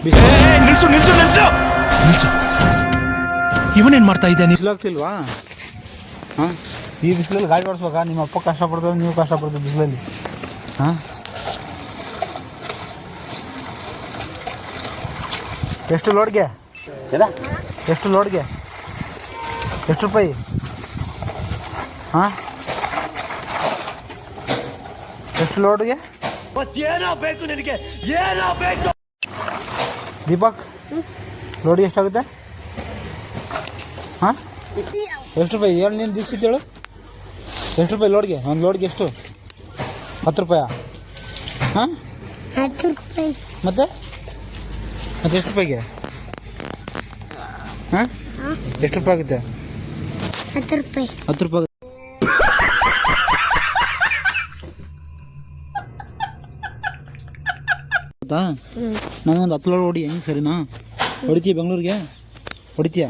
ನಿಲ್ಸು ನಿಲ್ಸು ನಿಲ್ಸು ನಿಲ್ಸು. ಇವನೇನ್ ಮಾಡ್ತಾ ಇದ್ದಾನೆ? ಬಿಸಿಲಾಗ್ತಿಲ್ವಾ? ಹಾಂ, ಈ ಬಿಸಿಲಲ್ಲಿ ಗಾಡಿ ಓಡಿಸ್ಬೇಕಾ? ನಿಮ್ಮ ಅಪ್ಪ ಕಷ್ಟಪಡ್ತಾರೆ, ನೀವು ಕಷ್ಟಪಡ್ತೀವಿ ಬಿಸಿಲಲ್ಲಿ. ಹಾಂ, ಎಷ್ಟು ಲೋಡ್ಗೆ? ಎಷ್ಟು ಲೋಡ್ಗೆ? ಎಷ್ಟು ರೂಪಾಯಿ? ಹಾಂ, ಎಷ್ಟು ಲೋಡ್ಗೆ? ಏನೋ ಬೇಕು ನಿನಗೆ, ಏನೋ ಬೇಕು. ದೀಪಕ್, ಲೋಡಿಗೆ ಎಷ್ಟಾಗುತ್ತೆ? ಹಾಂ, ಎಷ್ಟು ರೂಪಾಯಿ ಹೇಳಿ? ನೀನು ದೀಕ್ಷಿತ್ ಹೇಳು. ಎಷ್ಟು ರೂಪಾಯಿ ಲೋಡ್ಗೆ? ಒಂದು ಲೋಡ್ಗೆ ಎಷ್ಟು? 10 ರೂಪಾಯಾ? ಹಾಂ, 10 ರೂಪಾಯಿ. ಮತ್ತೆ ಎಷ್ಟು ರೂಪಾಯಿಗೆ? ಹಾಂ, ಎಷ್ಟು ರೂಪಾಯಿ ಆಗುತ್ತೆ? 10 ರೂಪಾಯಿ. 10 ರೂಪಾಯಿ. ಹೌದಾ? ನಾನೊಂದು 10 ಲೋಡ್ ಹೊಡಿ, ಹೆಂಗೆ ಸರಿನಾ? ಹೊಡಿತೀಯ ಬೆಂಗಳೂರಿಗೆ? ಹೊಡಿತೀಯ?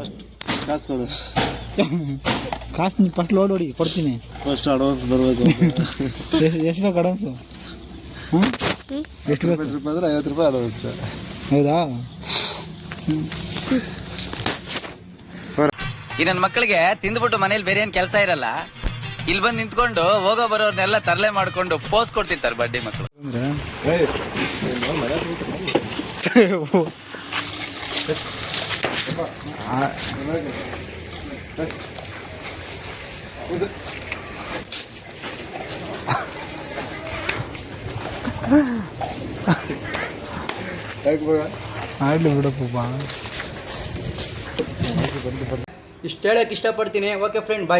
ಕಾಸು ನೀನು ಫಸ್ಟ್ ಲೋಡ್ ಹೊಡಿ, ಕೊಡ್ತೀನಿ. ಫಸ್ಟ್ ಅಡ್ವಾನ್ಸ್ ಬರಬೇಕು. ಎಷ್ಟು ಬೇಕು ಅಡ್ವಾನ್ಸು? ಹಾಂ, ಎಷ್ಟು ಬೇಕು? 50 ರೂಪಾಯಿ ಅಂದರೆ 50 ರೂಪಾಯಿ ಅಡ್ವಾನ್ಸ್. ಹೌದಾ? ಈ ನನ್ನ ಮಕ್ಕಳಿಗೆ ತಿಂದ್ಬಿಟ್ಟು ಮನೇಲಿ ಬೇರೆ ಏನ್ ಕೆಲಸ ಇರಲ್ಲ, ಇಲ್ಲಿ ಬಂದು ನಿಂತ್ಕೊಂಡು ಹೋಗೋ ಬರೋರ್ನೆಲ್ಲ ತರಲೆ ಮಾಡ್ಕೊಂಡು ಪೋಸ್ ಕೊಡ್ತಿರ್ತಾರೆ ಬಡ್ಡಿ ಮಕ್ಕಳು. ಆಗಲಿ ಬಿಡಪ್ಪ. ಇಷ್ಟು ಹೇಳಕ್ಕೆ ಇಷ್ಟಪಡ್ತೀನಿ. ಓಕೆ ಫ್ರೆಂಡ್, ಬಾಯ್.